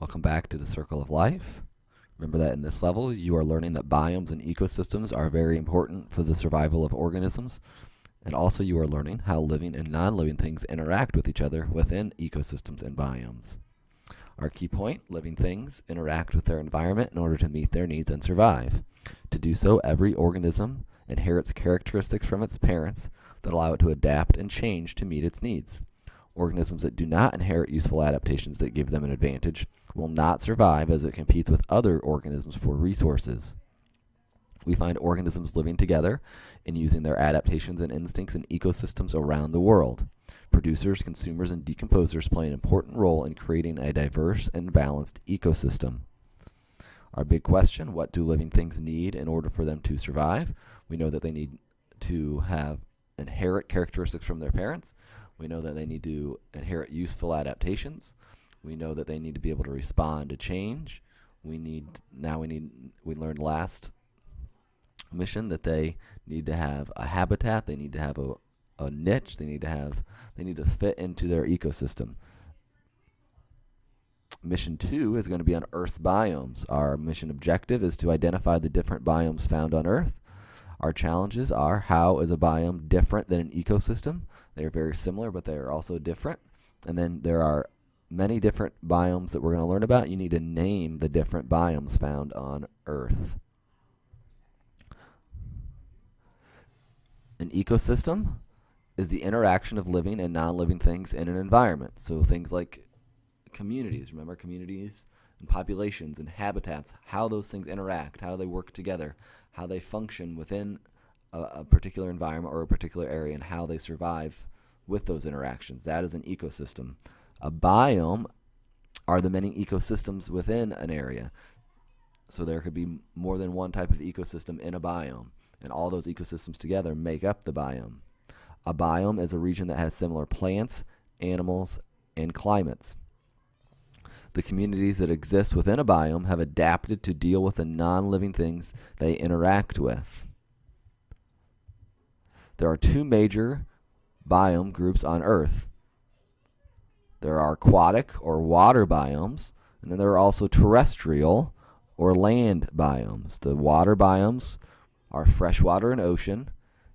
Welcome back to the Circle of Life. Remember that in this level, you are learning that biomes and ecosystems are very important for the survival of organisms, and also you are learning how living and non-living things interact with each other within ecosystems and biomes. Our key point, living things interact with their environment in order to meet their needs and survive. To do so, every organism inherits characteristics from its parents that allow it to adapt and change to meet its needs. Organisms that do not inherit useful adaptations that give them an advantage will not survive as it competes with other organisms for resources. We find organisms living together and using their adaptations and instincts in ecosystems around the world. Producers, consumers, and decomposers play an important role in creating a diverse and balanced ecosystem. Our big question, what do living things need in order for them to survive? We know that they need to have inherit characteristics from their parents. We know that they need to inherit useful adaptations. We know that they need to be able to respond to change. We learned last mission that they need to have a habitat. They need to have a niche. They need to fit into their ecosystem. Mission 2 is going to be on Earth's biomes. Our mission objective is to identify the different biomes found on Earth. Our challenges are: how is a biome different than an ecosystem? They are very similar, but they are also different. And then there are many different biomes that we're going to learn about. You need to name the different biomes found on Earth. An ecosystem is the interaction of living and non-living things in an environment. So things like communities, remember communities and populations and habitats, how those things interact, how they work together, how they function within a particular environment or a particular area, and how they survive with those interactions. That is an ecosystem. A biome are the many ecosystems within an area. So there could be more than one type of ecosystem in a biome, and all those ecosystems together make up the biome. A biome is a region that has similar plants, animals, and climates. The communities that exist within a biome have adapted to deal with the non-living things they interact with. There are two major biome groups on Earth. There are aquatic or water biomes, and then there are also terrestrial or land biomes. The water biomes are freshwater and ocean,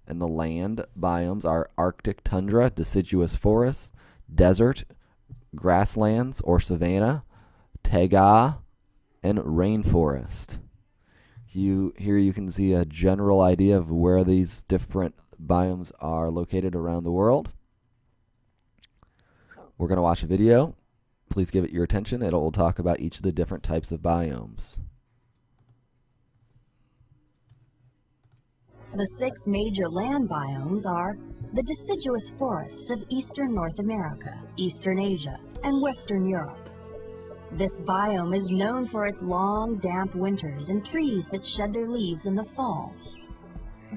and the land biomes are Arctic tundra, deciduous forests, desert, grasslands or savanna, taiga, and rainforest. Here you can see a general idea of where these different biomes are located around the world. We're going to watch a video. Please give it your attention. It will talk about each of the different types of biomes. The 6 major land biomes are the deciduous forests of eastern North America, eastern Asia, and western Europe. This biome is known for its long, damp winters and trees that shed their leaves in the fall.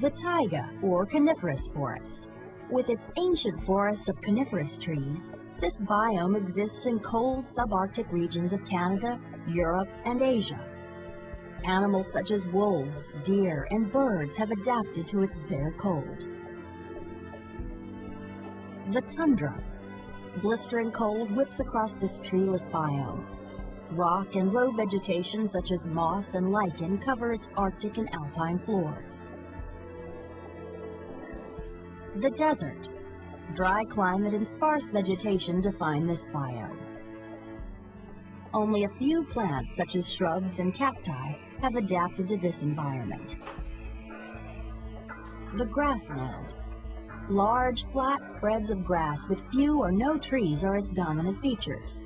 The taiga, or coniferous forest. With its ancient forest of coniferous trees, this biome exists in cold subarctic regions of Canada, Europe, and Asia. Animals such as wolves, deer, and birds have adapted to its bitter cold. The tundra. Blistering cold whips across this treeless biome. Rock and low vegetation such as moss and lichen cover its Arctic and alpine floors. The desert. Dry climate and sparse vegetation define this biome. Only a few plants such as shrubs and cacti have adapted to this environment. The grassland. Large, flat spreads of grass with few or no trees are its dominant features.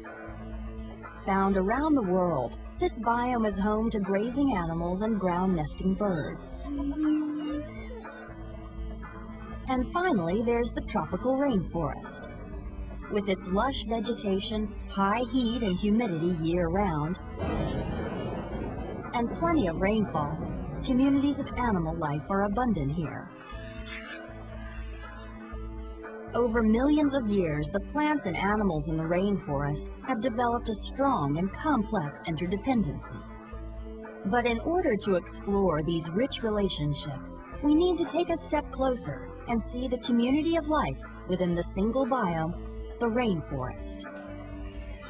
Found around the world, this biome is home to grazing animals and ground-nesting birds. And finally, there's the tropical rainforest. With its lush vegetation, high heat and humidity year-round, and plenty of rainfall, communities of animal life are abundant here. Over millions of years, the plants and animals in the rainforest have developed a strong and complex interdependency. But in order to explore these rich relationships, we need to take a step closer and see the community of life within the single biome, the rainforest.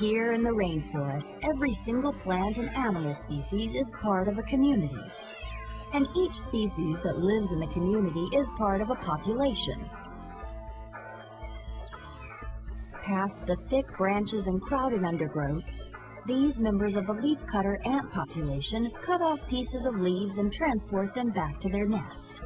Here in the rainforest, every single plant and animal species is part of a community. And each species that lives in the community is part of a population. Past the thick branches and crowded undergrowth, these members of the leafcutter ant population cut off pieces of leaves and transport them back to their nest.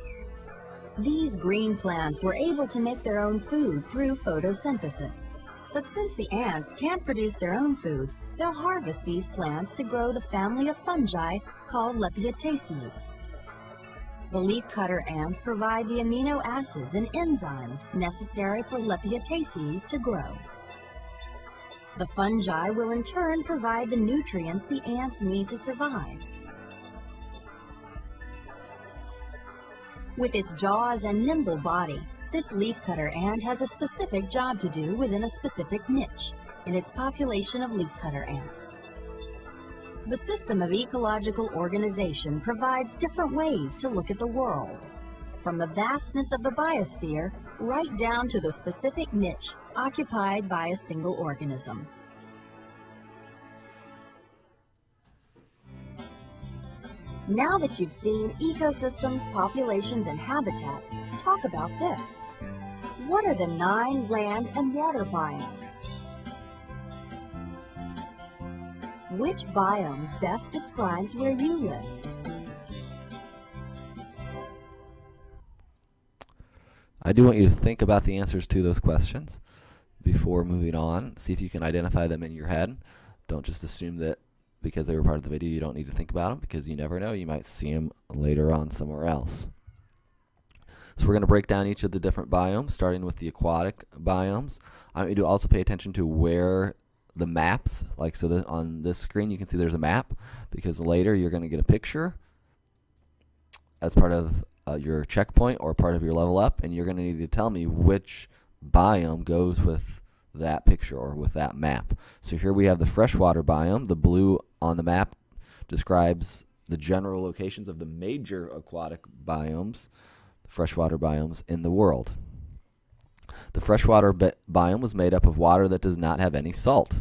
These green plants were able to make their own food through photosynthesis. But since the ants can't produce their own food, they'll harvest these plants to grow the family of fungi called Lepiataceae. The leafcutter ants provide the amino acids and enzymes necessary for Lepiataceae to grow. The fungi will in turn provide the nutrients the ants need to survive. With its jaws and nimble body, this leafcutter ant has a specific job to do within a specific niche in its population of leafcutter ants. The system of ecological organization provides different ways to look at the world, from the vastness of the biosphere right down to the specific niche occupied by a single organism. Now that you've seen ecosystems, populations, and habitats, talk about this. What are the 9 land and water biomes? Which biome best describes where you live? I do want you to think about the answers to those questions before moving on. See if you can identify them in your head. Don't just assume that because they were part of the video you don't need to think about them, because you never know, you might see them later on somewhere else. So we're going to break down each of the different biomes, starting with the aquatic biomes. I want you to also pay attention to where the maps, like so that on this screen you can see there's a map, because later you're going to get a picture as part of your checkpoint or part of your level up, and you're going to need to tell me which biome goes with that picture or with that map. So here we have the freshwater biome. The blue on the map describes the general locations of the major aquatic biomes, freshwater biomes in the world. The freshwater biome was made up of water that does not have any salt.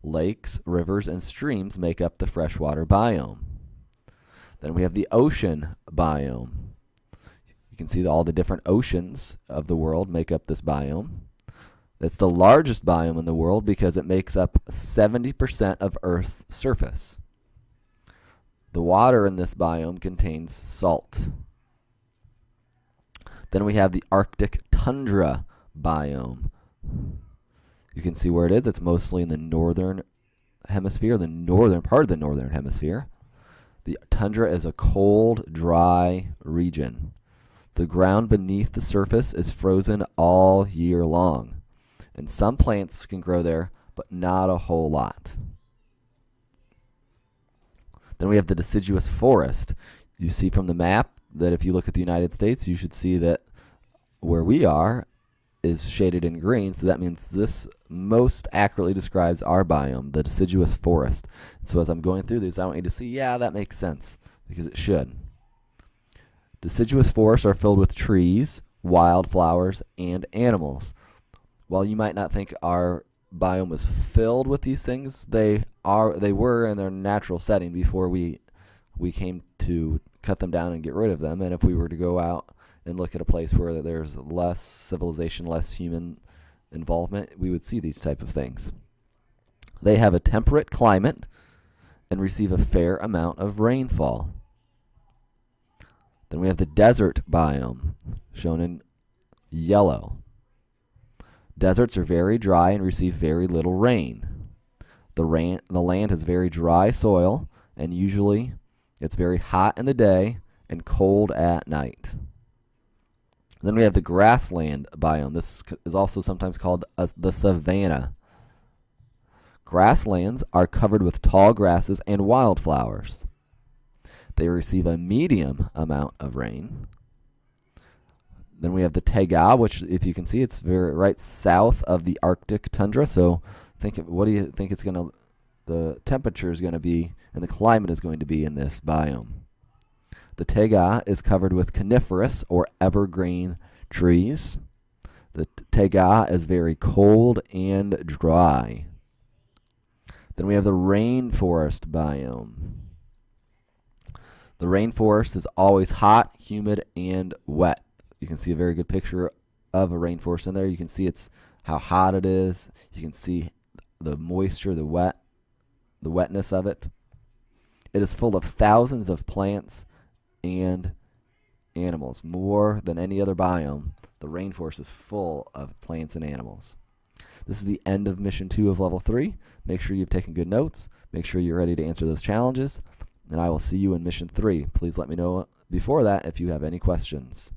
Lakes, rivers, and streams make up the freshwater biome. Then we have the ocean biome. You can see all the different oceans of the world make up this biome. It's the largest biome in the world because it makes up 70% of Earth's surface. The water in this biome contains salt. Then we have the Arctic tundra biome. You can see where it is. It's mostly in the northern hemisphere, the northern part of the northern hemisphere. The tundra is a cold, dry region. The ground beneath the surface is frozen all year long, and some plants can grow there, but not a whole lot. Then we have the deciduous forest. You see from the map that if you look at the United States, you should see that where we are is shaded in green, so that means this most accurately describes our biome, the deciduous forest. So as I'm going through these, I want you to see, yeah, that makes sense, because it should. Deciduous forests are filled with trees, wildflowers, and animals. While you might not think our biome was filled with these things, they were in their natural setting before we came to cut them down and get rid of them. And if we were to go out and look at a place where there's less civilization, less human involvement, we would see these type of things. They have a temperate climate and receive a fair amount of rainfall. Then we have the desert biome, shown in yellow. Deserts are very dry and receive very little rain. The land has very dry soil, and usually it's very hot in the day and cold at night. Then we have the grassland biome. This is also sometimes called the savanna. Grasslands are covered with tall grasses and wildflowers. They receive a medium amount of rain. Then we have the taiga, which, if you can see, it's very right south of the Arctic tundra. So what do you think the temperature is going to be and the climate is going to be in this biome? The taiga is covered with coniferous or evergreen trees. The taiga is very cold and dry. Then we have the rainforest biome. The rainforest is always hot, humid, and wet. You can see a very good picture of a rainforest in there. You can see how hot it is. You can see the moisture, the wetness of it. It is full of thousands of plants and animals. More than any other biome, the rainforest is full of plants and animals. This is the end of Mission 2 of Level 3. Make sure you've taken good notes. Make sure you're ready to answer those challenges. And I will see you in Mission 3. Please let me know before that if you have any questions.